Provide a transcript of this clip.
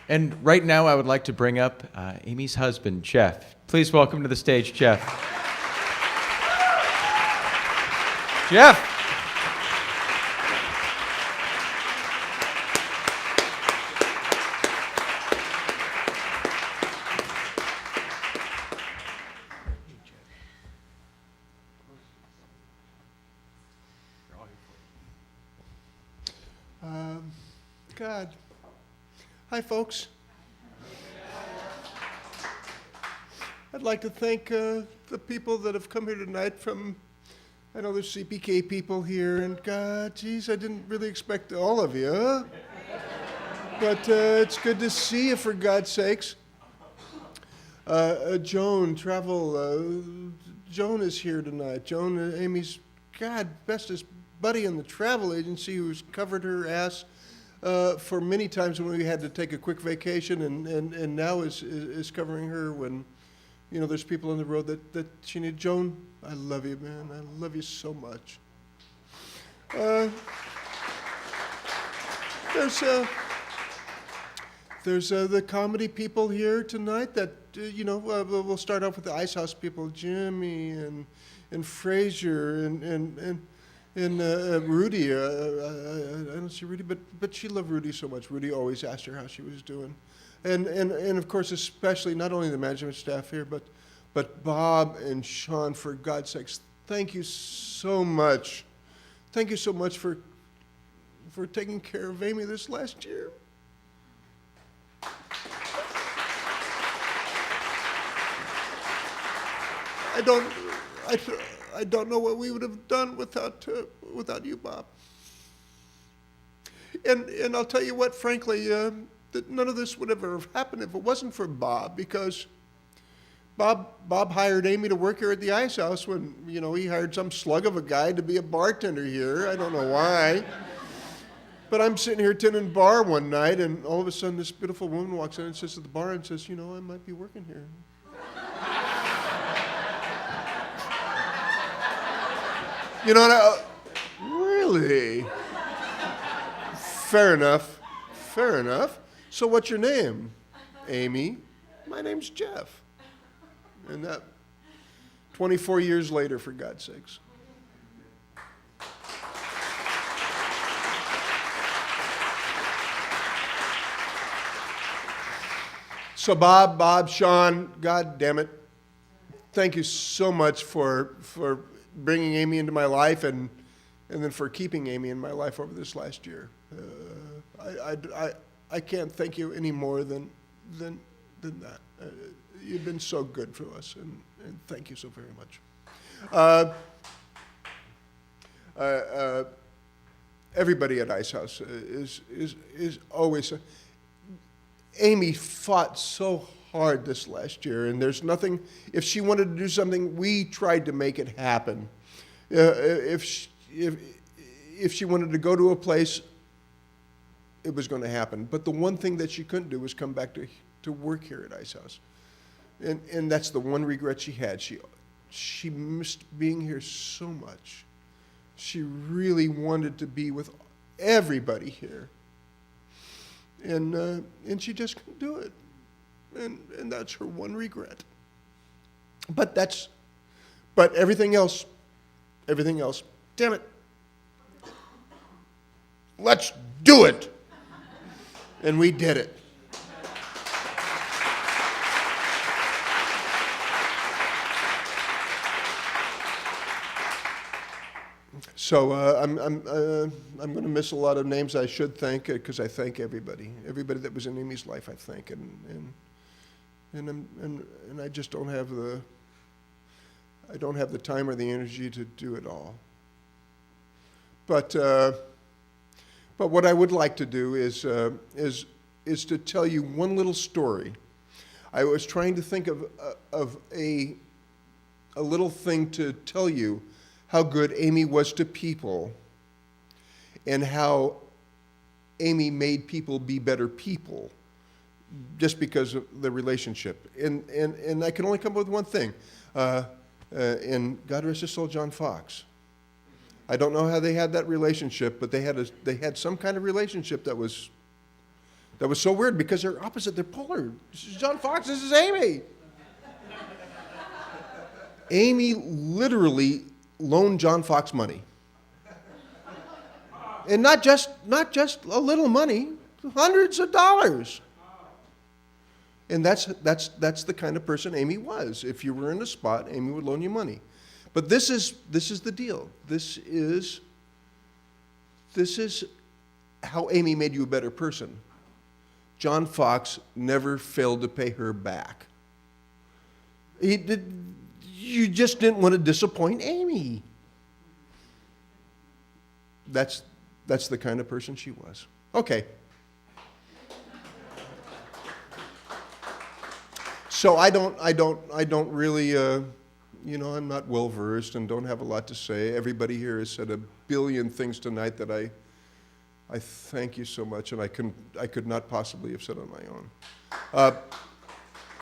And right now, I would like to bring up Amy's husband, Jeff. Please welcome to the stage, Jeff. Jeff! God. Hi, folks. I'd like to thank the people that have come here tonight from, I know there's CPK people here, and God, geez, I didn't really expect all of you, huh? But it's good to see you, for God's sakes. Joan is here tonight. Joan, Amy's, God, bestest buddy in the travel agency who's covered her ass for many times when we had to take a quick vacation, and now is covering her when, you know, there's people on the road that she needs. Joan, I love you, man. I love you so much. There's the comedy people here tonight that, we'll start off with the Ice House people, Jimmy and Frazier and Rudy. I don't see Rudy, but she loved Rudy so much. Rudy always asked her how she was doing. And of course, especially not only the management staff here, but Bob and Sean, for God's sakes, thank you so much. Thank you so much for taking care of Amy this last year. I don't know what we would have done without you, Bob. And I'll tell you what, frankly, that none of this would ever have happened if it wasn't for Bob, because Bob hired Amy to work here at the Ice House when, he hired some slug of a guy to be a bartender here. I don't know why. But I'm sitting here tending bar one night, and all of a sudden this beautiful woman walks in and sits at the bar and says, I might be working here. Really? Fair enough. So what's your name? Amy. My name's Jeff. And that 24 years later, for God's sakes. So Bob, Sean, God damn it, thank you so much for bringing Amy into my life and then for keeping Amy in my life over this last year. I can't thank you any more than that. You've been so good for us, and thank you so very much. Everybody at Ice House is always. Amy fought so hard this last year, and there's nothing. If she wanted to do something, we tried to make it happen. If she wanted to go to a place, it was going to happen. But the one thing that she couldn't do was come back to work here at Ice House, and that's the one regret she had. She missed being here so much. She really wanted to be with everybody here, and she just couldn't do it. And that's her one regret. But everything else, damn it, let's do it. And we did it. So I'm going to miss a lot of names I should thank, because I thank everybody that was in Amy's life. I thank, and I just don't have the time or the energy to do it all. But what I would like to do is to tell you one little story. I was trying to think of a little thing to tell you how good Amy was to people and how Amy made people be better people just because of the relationship. And I can only come up with one thing. And God rest his soul, John Fox. I don't know how they had that relationship, but they had some kind of relationship that was That was so weird because they're opposite, they're polar. This is John Fox, this is Amy. Amy literally loaned John Fox money. And not just a little money, hundreds of dollars. And that's the kind of person Amy was. If you were in a spot, Amy would loan you money. But this is the deal. This is how Amy made you a better person. John Fox never failed to pay her back. You just didn't want to disappoint Amy. That's the kind of person she was. Okay. So I don't really, I'm not well versed and don't have a lot to say. Everybody here has said a billion things tonight that I thank you so much, and I could not possibly have said on my own.